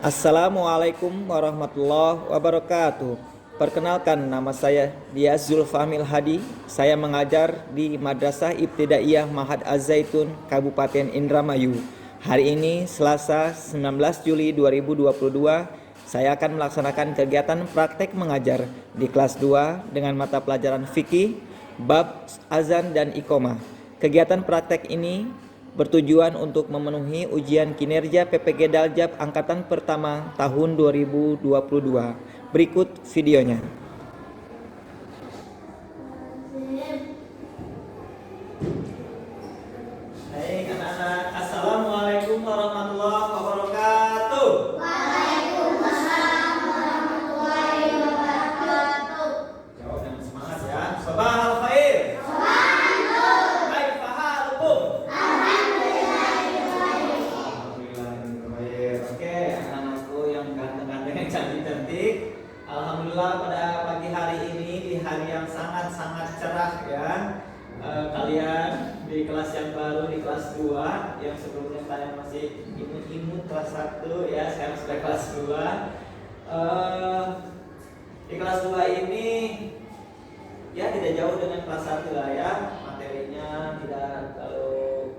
Assalamualaikum warahmatullahi wabarakatuh. Perkenalkan, nama saya Dias Zulfamil Hadi. Saya mengajar di Madrasah Ibtidaiyah Ma'had Az-Zaitun, Kabupaten Indramayu. Hari ini Selasa 19 Juli 2022, saya akan melaksanakan kegiatan praktek mengajar di kelas 2 dengan mata pelajaran fikih, bab azan dan iqomah. Kegiatan praktek ini bertujuan untuk memenuhi ujian kinerja PPG Daljab angkatan pertama tahun 2022. Berikut videonya. Baik anak-anak, Assalamualaikum warahmatullahi wabarakatuh. Waalaikumsalam warahmatullahi wabarakatuh. Jawab dengan semangat ya. Sabahal khair. Sabahal nur. Kaifa halukum? Alhamdulillahirrahmanirrahim. Oke, anak-anakku yang ganteng-ganteng, yang cantik-cantik. Alhamdulillah pada pagi hari ini, di hari yang sangat-sangat cerah ya, kalian di kelas yang baru, di kelas 2, yang sebelumnya kalian masih imut-imut kelas 1 ya, sekarang sudah kelas 2. Di kelas 2 ini ya tidak jauh dengan kelas 1 lah ya, materinya tidak terlalu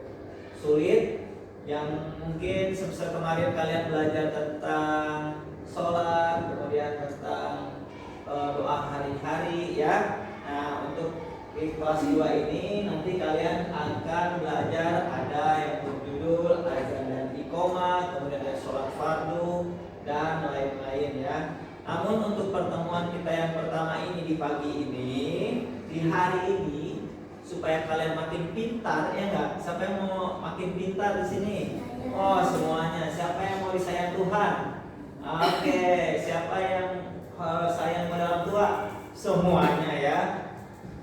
sulit. Yang mungkin semester kemarin kalian belajar tentang sholat, kemudian tentang doa hari-hari ya. Nah, untuk di kelas 2 ini nanti kalian akan belajar ada yang berjudul azan dan iqomah, kemudian ada sholat fardu dan lain-lain ya. Namun untuk pertemuan kita yang pertama ini di pagi ini, di hari ini, supaya kalian makin pintar ya enggak? Siapa yang mau makin pintar di sini? Oh, semuanya. Siapa yang mau disayang Tuhan? Oke, siapa yang sayang pada orang tua? Semuanya ya.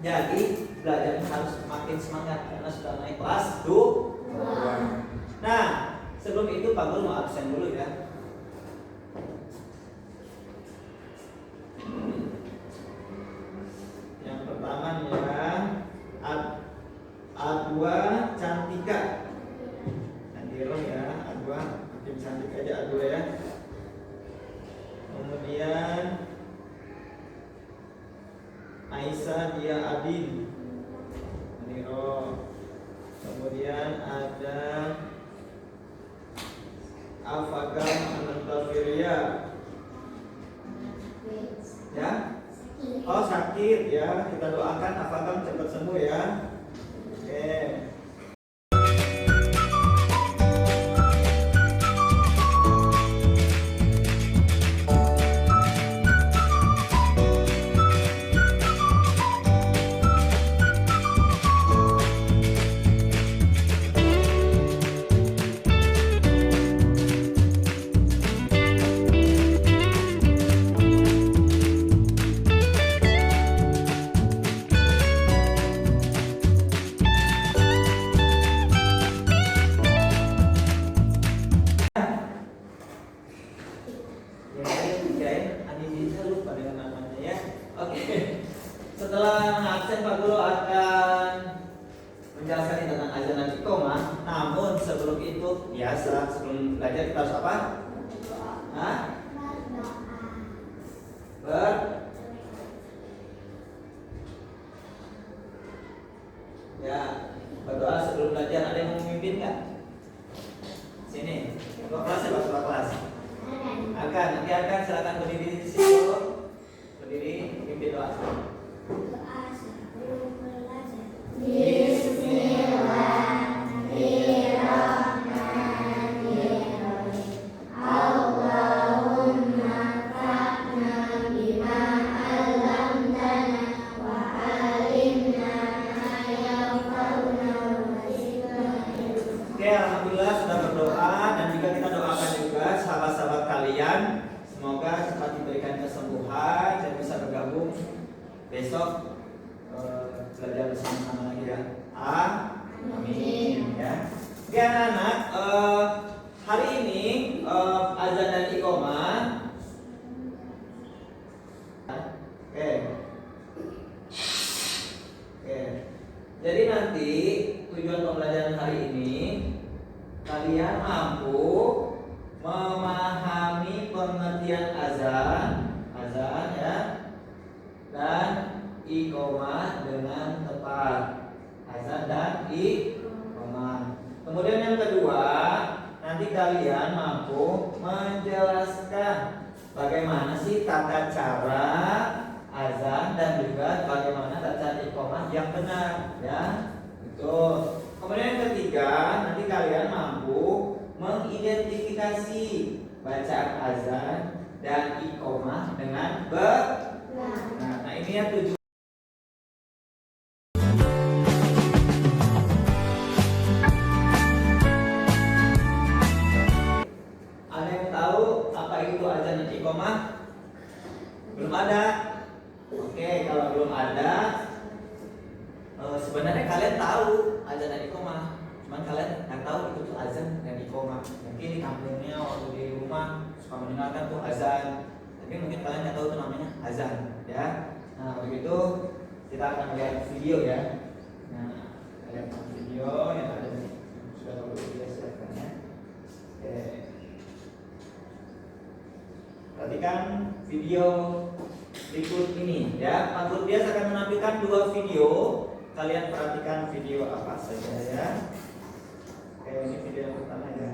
Jadi belajarnya harus makin semangat karena sudah naik kelas 2. Nah, sebelum itu Pak Guru mau absen dulu ya. Yang pertama ya, Adwa Cantika. Nadiro ya, Adwa makin cantik aja Adwa ya. Kemudian Aisyah Dia Adin. Nadiro. Kemudian ada Afagam Anantafiria. Ya? Oh, sakit ya. Kita doakan Afagam cepat sembuh ya. Oke. Setelah absen Pak Guru akan menjelaskan tentang azan dan iqomah. Namun sebelum itu biasa, sebelum belajar kita harus apa? Hah? Berdoa sebelum belajar. Ada yang mau memimpin nggak? Sini, ketua kelas ya Pak, ketua kelas. Nanti akan silakan berdiri di situ. Berdiri, memimpin doa. Oke, alhamdulillah sudah berdoa dan juga kita doakan juga sahabat-sahabat kalian semoga cepat diberikan kesembuhan dan bisa bergabung besok belajar bersama-sama lagi ya. Amin ya. Oke anak-anak, hari ini azan dan iqomah. Oke. Jadi nanti tujuan pembelajaran hari ini kalian mampu memahami kalian mampu menjelaskan bagaimana sih tata cara azan dan juga bagaimana bacaan iqamah yang benar, ya. Itu. Kemudian yang ketiga, nanti kalian mampu mengidentifikasi bacaan azan dan iqamah dengan benar. Nah, ini ya tujuan. Ada yang tahu apa itu azan dan iqamah? Belum ada. Oke, kalau belum ada, sebenarnya kalian tahu azan dan iqamah, cuman kalian nggak tahu itu tuh azan dan iqamah. Mungkin di kampungnya waktu di rumah suka mendengarkan tuh azan, tapi mungkin kalian nggak tahu itu namanya azan, ya. Nah, begitu kita akan lihat video ya. Nah, kita lihat video yang ada di sudah kita siapkan ya. Oke. Perhatikan video berikut ini ya. Pak Gurdias akan menampilkan 2 video. Kalian perhatikan video apa saja ya. Oke, ini video yang pertama ya.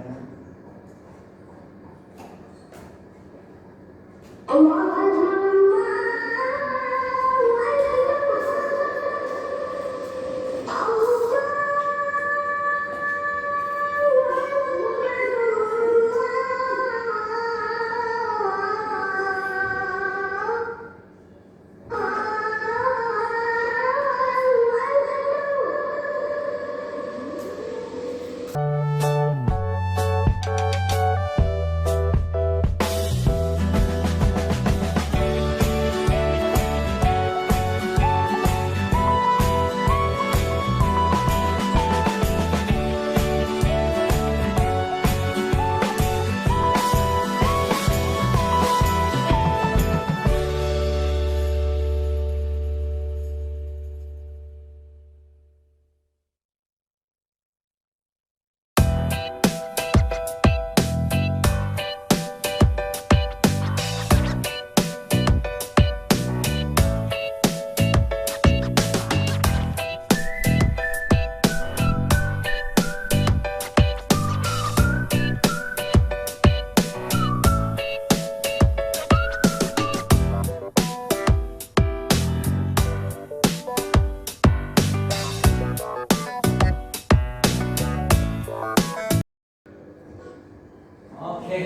Oke.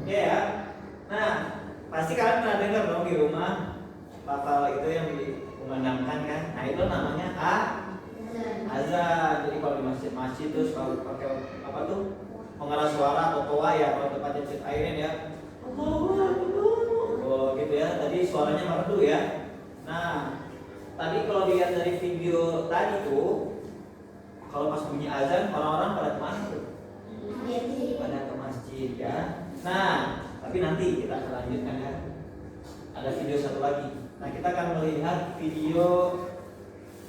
Oke ya. Nah, pasti kalian pernah dengar dong di rumah lafal itu yang dikumandangkan kan. Nah, itu namanya azan. Jadi kalau di masjid-masjid terus kalau pakai apa tuh? Pengeras suara atau toa ya, kalau tempatnya cek airin ya. Oh, gitu ya. Tadi suaranya merdu ya. Nah, tadi kalau dilihat dari video tadi tuh, kalau pas bunyi azan orang-orang pada kemana tuh? Pada ke masjid ya. Nah, tapi nanti kita akan lanjutkan ya. Ada video satu lagi. Nah, kita akan melihat video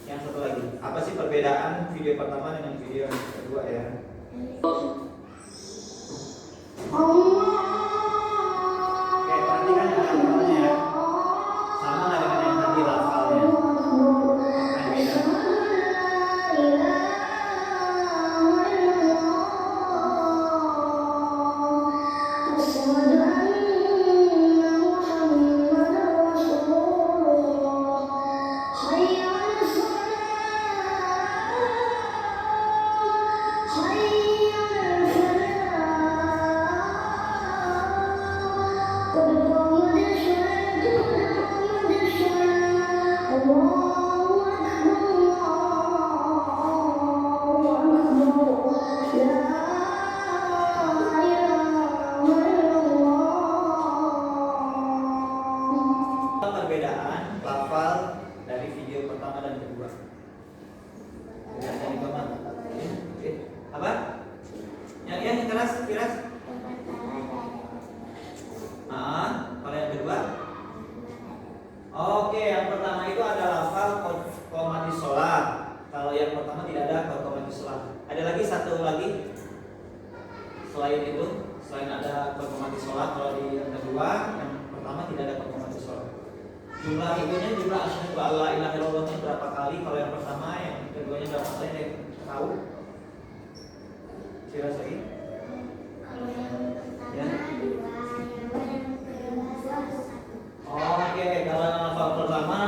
yang satu lagi. Apa sih perbedaan video pertama dengan video yang kedua ya? Oke, perhatikan ya lafalnya ya. Sama nggak dengan yang tadi lafalnya? Apa yang beda? Perbedaan lafal dari video pertama dan kedua. Apa? Yang keras. Kalau yang kedua. Oke, yang pertama itu ada lafal qomatis sholat. Kalau yang pertama tidak ada qomatis sholat. Ada lagi satu lagi selain itu, selain ada qomatis sholat. Kalau di yang kedua, yang pertama tidak ada qomatis sholat. Jumlah itunya jumlah asyhadu alla ilaha illallahnya berapa kali? Kalau yang pertama, yang keduanya berapa kali? Ada yang tahu? Sirasoi? Kalau yang pertama Ya. 2, yang kedua 1. Oke, kalau yang lafal pertama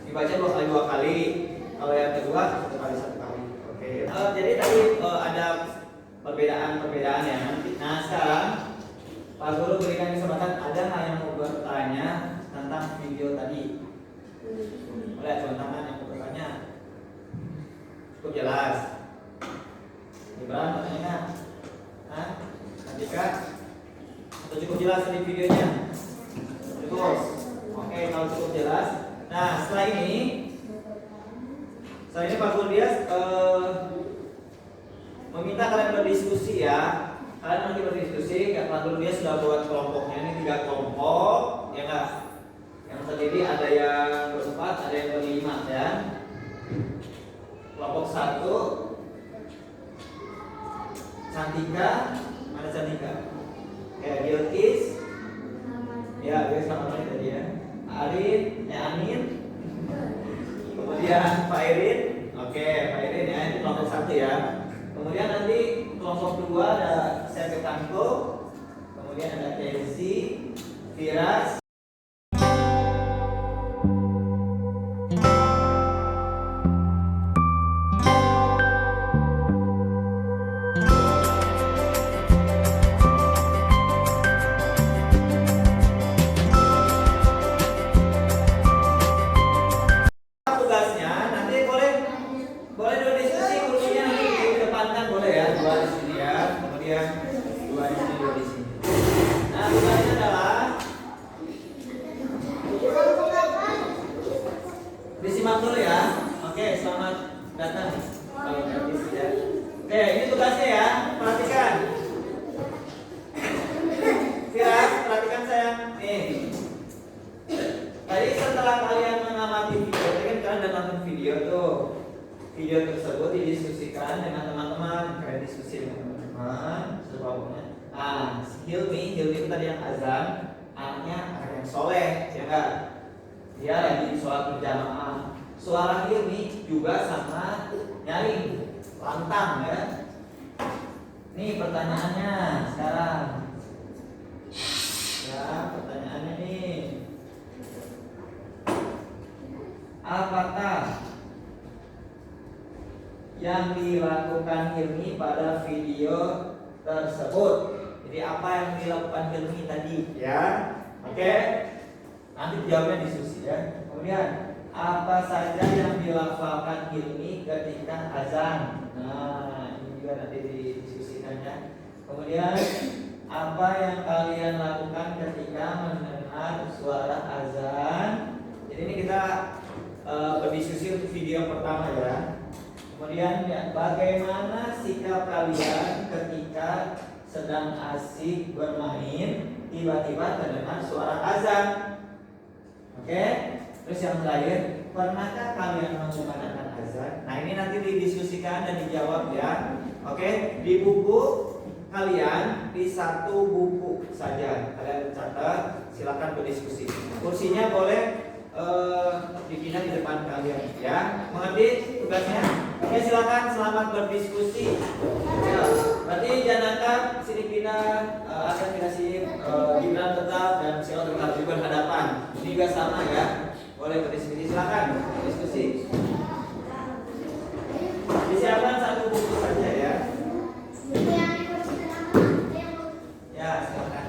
dibaca 2 kali. Kalau yang kedua 1 kali. Oke. Jadi tadi ada perbedaan ya. Nah sekarang Pak Guru berikan kesempatan, ada nggak yang mau bertanya tentang video tadi? Boleh tuan tangan yang mau bertanya. Cukup jelas. Gibran bertanya nggak? Hah? Andika? Atau cukup jelas di videonya? Cukup. Oke, kalau cukup jelas. Nah setelah ini Pak Guru Dias meminta kalian berdiskusi ya. Kalian nanti berdiskusi, Pak Guru Dias sudah buat kelompoknya ini 3 kelompok, ya enggak? Yang terdiri ada yang berempat, ada yang berlima ya. Kelompok 1 Cantika, mana Cantika? Bilqis, ya Bilqis sama tadi ya. Arin, Amin. Kemudian Pak Irin, oke Pak Irin ya, itu kelompok 1 ya. Kemudian nanti kelompok 2 ada Sergei Tanko, kemudian ada Kenzi, Firas. Tugasnya nanti boleh dulu diskusi, kursinya nanti di depan kan boleh ya, 2 di sini ya, kemudian 2 di sini, 2 di sini. Nah tugasnya adalah disimak dulu ya. Oke, selamat datang kalau gratis ya. Oke, ini tugasnya ya, perhatikan. Firas, perhatikan sayang. Nih. Tadi setelah kalian mengamati video, tadi kan kalian udah nonton video tuh. Video tersebut didiskusikan dengan teman-teman. Kalian diskusi dengan teman-teman, sebabnya. Ah, Hilmi itu tadi yang azan, anaknya anak yang soleh, ya enggak? Dia lagi sholat berjamaah. Suara Hilmi juga sama nyaring, lantang ya. Nih pertanyaannya sekarang. Ya, pertanyaannya nih. Apakah yang dilakukan Hilmi pada video tersebut? Jadi apa yang dilakukan Hilmi tadi ya? Oke. Nanti jawabnya diskusi ya. Kemudian apa saja yang dilafalkan Hilmi ketika azan? Nah, ini juga nanti didiskusikan ya. Kemudian apa yang kalian lakukan ketika mendengar suara azan? Jadi ini kita berdiskusi untuk video yang pertama ya. Kemudian ya, bagaimana sikap kalian ketika sedang asik bermain tiba-tiba terdengar suara azan? Oke. Terus yang terakhir, pernahkah kalian mengumandangkan azan? Nah ini nanti didiskusikan dan dijawab ya. Oke. Di buku kalian di 1 buku saja kalian catat, silakan berdiskusi. Kursinya boleh dipindah di depan kalian ya. Mengerti tugasnya? Oke, silakan, selamat berdiskusi. Ya, berarti Janaka sini pindah, akan dikasih Gibran tetap dan Sio tetap juga berhadapan. Ini juga sama ya. Boleh berdiskusi, silakan diskusi. Disiapkan 1 buku saja ya. Ya, silakan.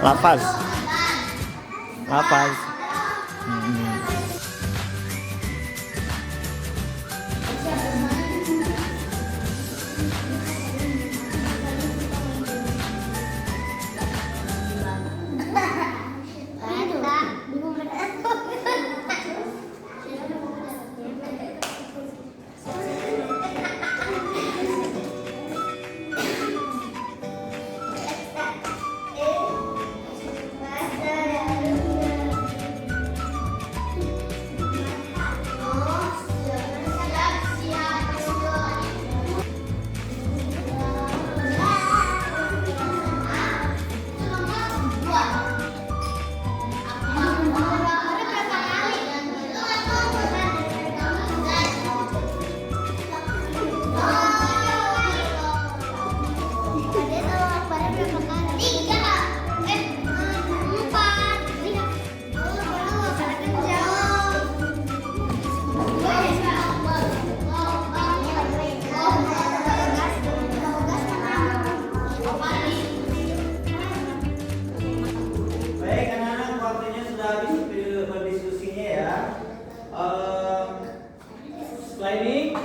Lafaz. Lafaz. Baik anak-anak, waktunya sudah habis berdiskusinya ya. Setelah ini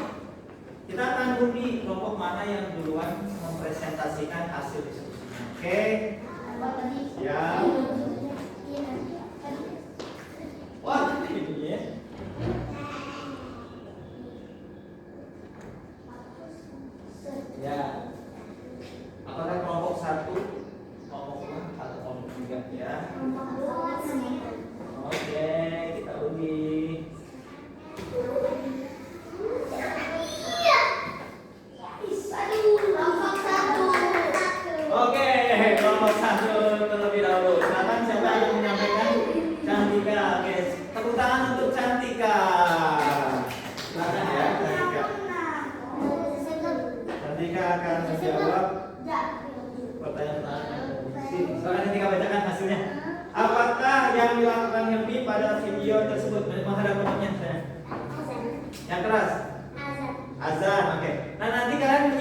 kita akan undi kelompok mana yang duluan mempresentasikan hasil diskusinya. Oke? Ya. Wah, ini ya. Ya. Apakah kelompok 1, kelompok 2 atau kelompok 3 ya? Oke, kita undi. Oke, kelompok 1 terlebih dahulu. Silakan siapa yang menyampaikan? Cantika. Oke, tepuk tangan untuk Cantika. Silakan ya, Cantika. Cantika akan menjawab pertanyaan. Silakan Cantika bacakan hasilnya. Apakah yang dilakukan Hilmi pada video tersebut? Menghadap penontonnya saya. Yang keras. Azan. Oke. Nah, nanti kalian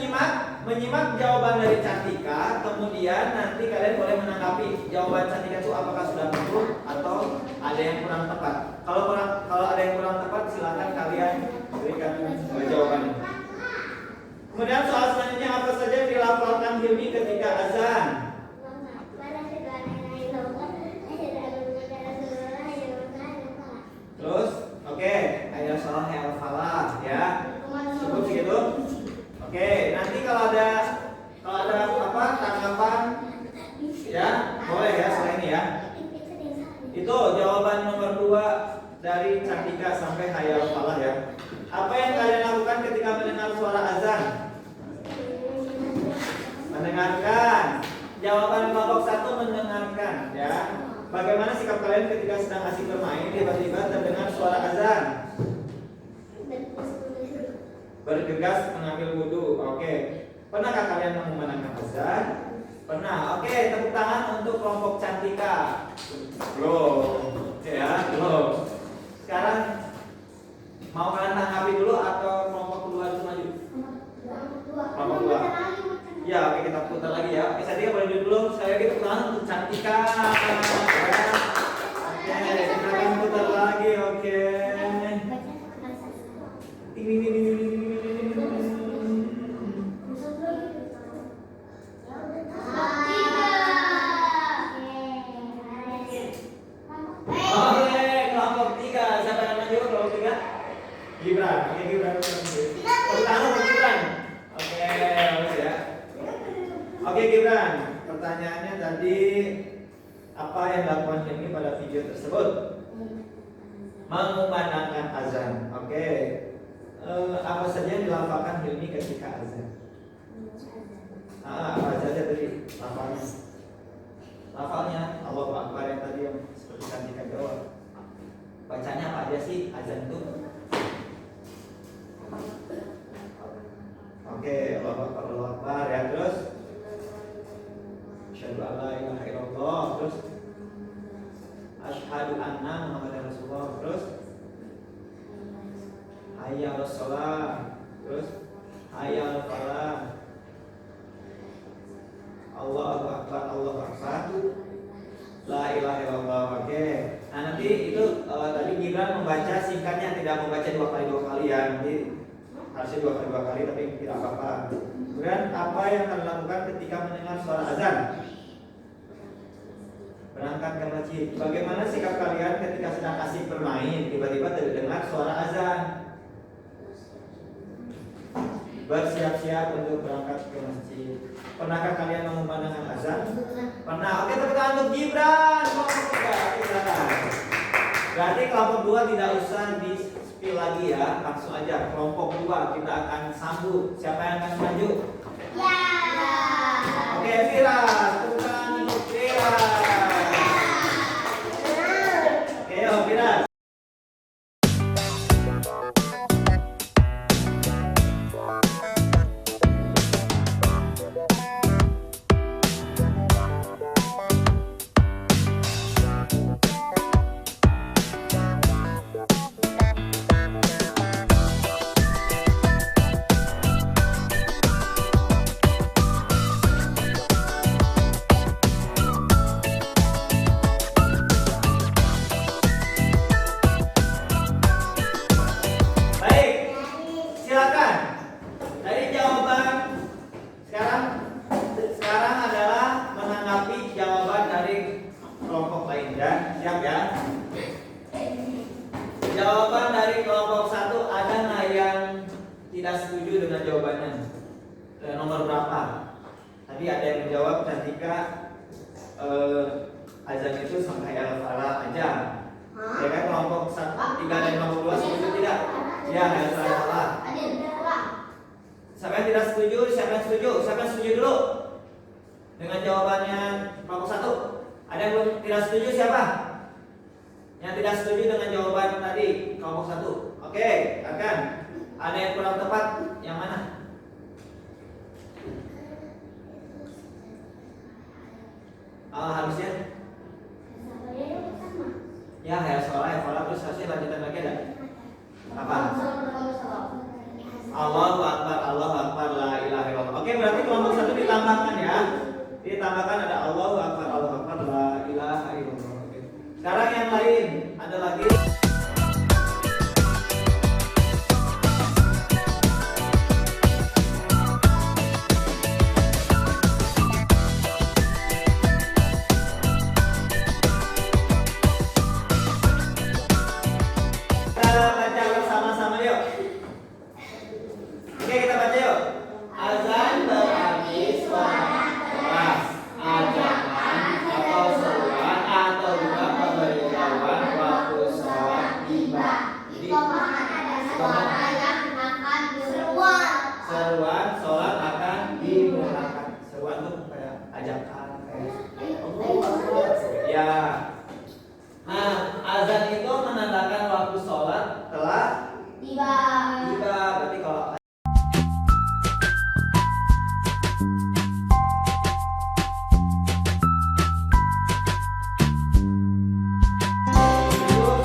menyimak jawaban dari Cantika, kemudian nanti kalian boleh menanggapi jawaban Cantika itu apakah sudah betul atau ada yang kurang tepat. Kalau ada yang kurang tepat, silakan kalian berikan jawabannya. Kemudian soal selanjutnya, apa saja yang dilafalkan Hilmi ketika azan? Terus, oke, ayat salah hayal falah ya. Cukup segitu. Oke, nanti kalau ada apa tanggapan ya, boleh ya setelah ini ya. Itu jawaban nomor 2 dari Cantika sampai hayal falah ya. Apa yang kalian lakukan ketika mendengar suara azan? Mendengarkan. Jawaban kelompok 1 mendengarkan ya. Bagaimana sikap kalian ketika sedang asik bermain tiba-tiba terdengar suara azan? Bergegas mengambil wudhu. Oke. Pernahkah kalian mengumandangkan azan? Pernah. Oke, tepuk tangan untuk kelompok Cantika. Belum. Ya, belum. Sekarang mau kalian tanggapi dulu atau kelompok kedua itu maju? Kelompok kedua. Ya, oke, kita putar lagi ya. Oke, Cantika boleh duduk dulu. Saya tepuk tangan untuk Cantika. Oke, kita akan putar lagi. Oke. Gibran, oke Gibran. Pertama Gibran. Oke, bagus ya. Oke Gibran, pertanyaannya tadi apa yang dilakukan Hilmi pada video tersebut? Mengumandangkan azan. Oke. Apa saja yang dilafalkan Hilmi ketika azan? Apa saja tadi lafalnya? Lafalnya Allahu Akbar yang tadi yang seperti Cantika jawab. Bacanya apa aja sih azan itu? Oke, Allahu Akbar ya. Terus asyhadu an la ilaha illallah. Terus asyhadu anna Muhammadar Rasulullah. Terus hayya 'alas shalah. Terus hayya 'alal falah. Allahu Akbar, Allahu Akbar. La ilaha illallah. Oke. Nah, nanti itu tadi Gibran membaca singkatnya, tidak membaca dua kali ya. Nanti harusnya dua kali tapi tidak apa-apa. Kemudian apa yang kalian lakukan ketika mendengar suara azan? Berangkat ke masjid. Bagaimana sikap kalian ketika sedang asik bermain, tiba-tiba terdengar suara azan? Bersiap-siap untuk berangkat ke masjid. Pernahkah kalian mengumandangkan azan? Pernah. Oke, tepuk tangan untuk Gibran. Berarti kelompok 2 tidak usah di spill lagi ya, langsung aja kelompok 2 kita akan sambut. Siapa yang akan maju? Ya. Oke, Firas, tepuk tangan untuk Firas. Oke, Firas. Jawaban dari kelompok 1 ada nggak yang tidak setuju dengan jawabannya? Nomor berapa? Tadi ada yang menjawab ketika azan itu sampai al-falah aja. Ya kan kelompok 3 dan kelompok 2 setuju tidak? Ya, al-falah. Siapa yang tidak setuju? Siapa yang setuju? Siapa yang setuju dulu? Dengan jawabannya kelompok 1. Ada yang belum tidak setuju siapa? Yang tidak setuju dengan jawaban tadi kelompok 1. Oke, akan ada yang kurang tepat, yang mana? Harusnya ya soalnya terus harusnya lanjutan lagi ada apa? Allahu Akbar, la ilaha illallah. Oke, berarti kelompok 1 ditambahkan ya. Ditambahkan ada Allahu Akbar, la ilaha illallah. Oke. Sekarang yang lain ada lagi. Seruan sholat akan dimulakan. Seruan tuh kayak ajakan ya. Nah, azan itu menandakan waktu sholat telah tiba. Berarti kalau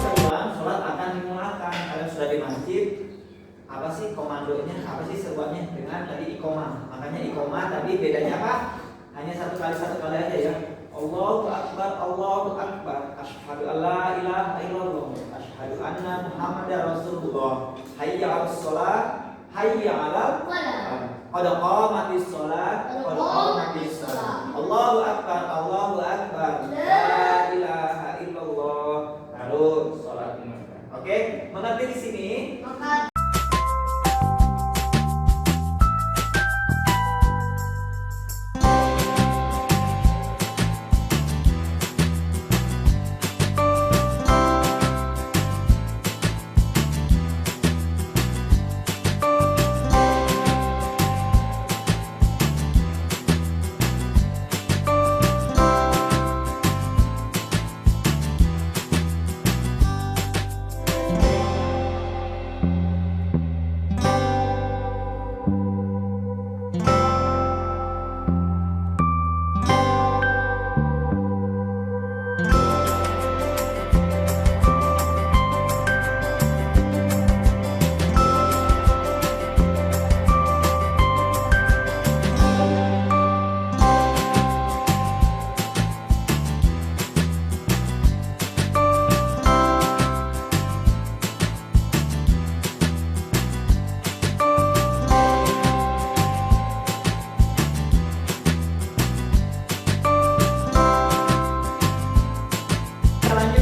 seruan sholat akan dimulakan. Kalian sudah di masjid, apa sih komandonya, apa sih seruannya dengan tadi iqomah. Makanya iqomah tadi bedanya apa? Hanya satu kali aja ya. Allahu Akbar, asyhadu alla ilaha illallah, asyhadu anna Muhammadar Rasulullah, hayya 'alas shalah, hayya 'alal falah, qad qamatis shalah, Allahu Akbar, la ilaha illallah, baru salat dimulai. Oke, mengerti di sini?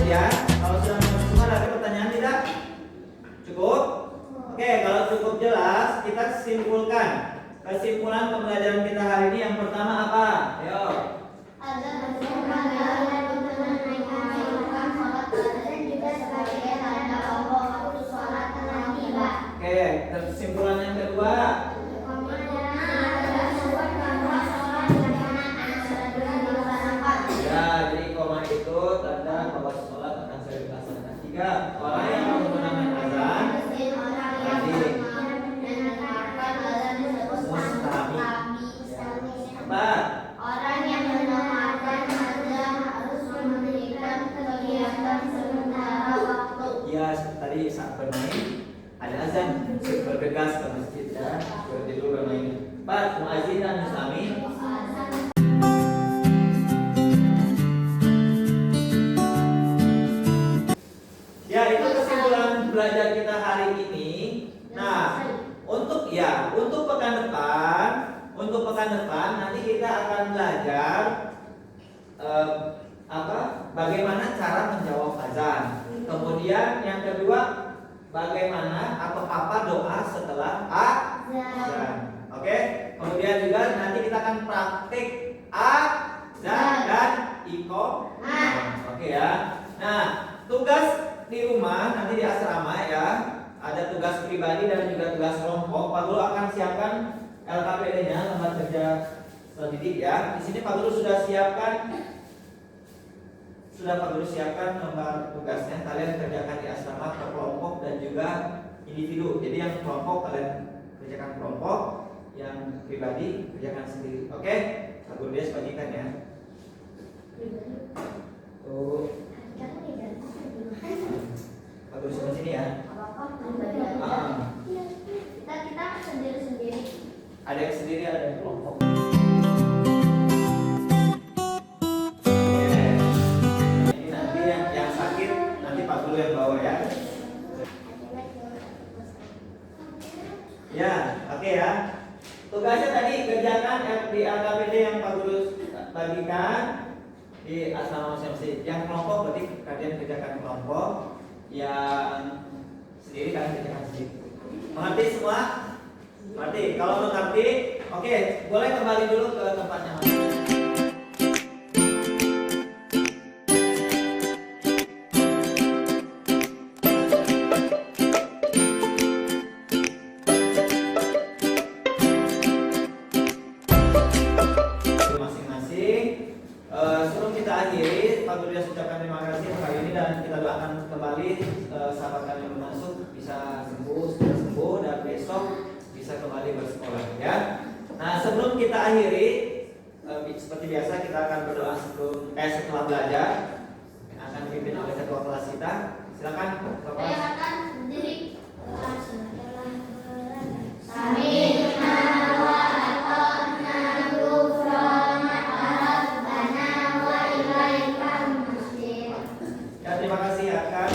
ya. Kalau sudah mengerti semua, ada pertanyaan tidak? Cukup? Oke, kalau cukup jelas, kita simpulkan. Kesimpulan pembelajaran kita hari ini yang pertama apa? Ayo. Oke, kesimpulan yang kedua. Ya, jadi koma itu tanda bahwa sholat akan saya dilaksanakan. Tiga, orang yang menggunakan azan empat. Orang yang mendengarkan azan harus memberikan kegiatan sementara waktu. Ya, tadi saat bermain ada azan, bergegas ke masjid ya, berhenti dulu bermain. Empat, muazin dan muslimi. Ya, itu kesimpulan belajar kita hari ini. Nah, untuk pekan depan nanti kita akan belajar bagaimana cara menjawab azan. Kemudian yang kedua, bagaimana atau apa doa setelah azan. Oke? Kemudian juga nanti kita akan praktik azan dan iqamah. Oke ya. Nah, tugas di rumah nanti di asrama ya, ada tugas pribadi dan juga tugas kelompok. Pak Guru akan siapkan LKPD-nya, lembar kerja didik ya. Di sini Pak Guru sudah Pak Guru siapkan lembar tugasnya. Kalian kerjakan di asrama per kelompok dan juga individu. Jadi yang kelompok kalian kerjakan kelompok, yang pribadi kerjakan sendiri. Oke? Pak Guru dia bagikan ya. Tuh. Pak Guru sebelah sini ya. Kita sendiri-sendiri. Ada yang sendiri, ada yang kelompok. Ini nanti yang sakit nanti Pak Guru yang bawa ya. Ya, oke ya. Tugasnya tadi kerjakan di LKPD yang Pak Guru bagikan di asrama masing-masing. Yang kelompok berarti kalian kerjakan kelompok, yang sendiri kalian kerjakan sendiri. Mengerti semua? Mengerti? Kalau mengerti, oke, boleh kembali dulu ke tempatnya. Masing-masing. Sebelum kita akhiri, Pak Guru ucapkan terima kasih hari ini dan kita doakan kembali sahabat kami yang masuk bisa sembuh, sudah sembuh dan besok bisa kembali bersekolah ya. Nah, sebelum kita akhiri, seperti biasa kita akan berdoa setelah belajar. Akan dipimpin oleh ketua kelas kita. Silakan ketua kelas. Silakan berdiri. Ya, terima kasih akan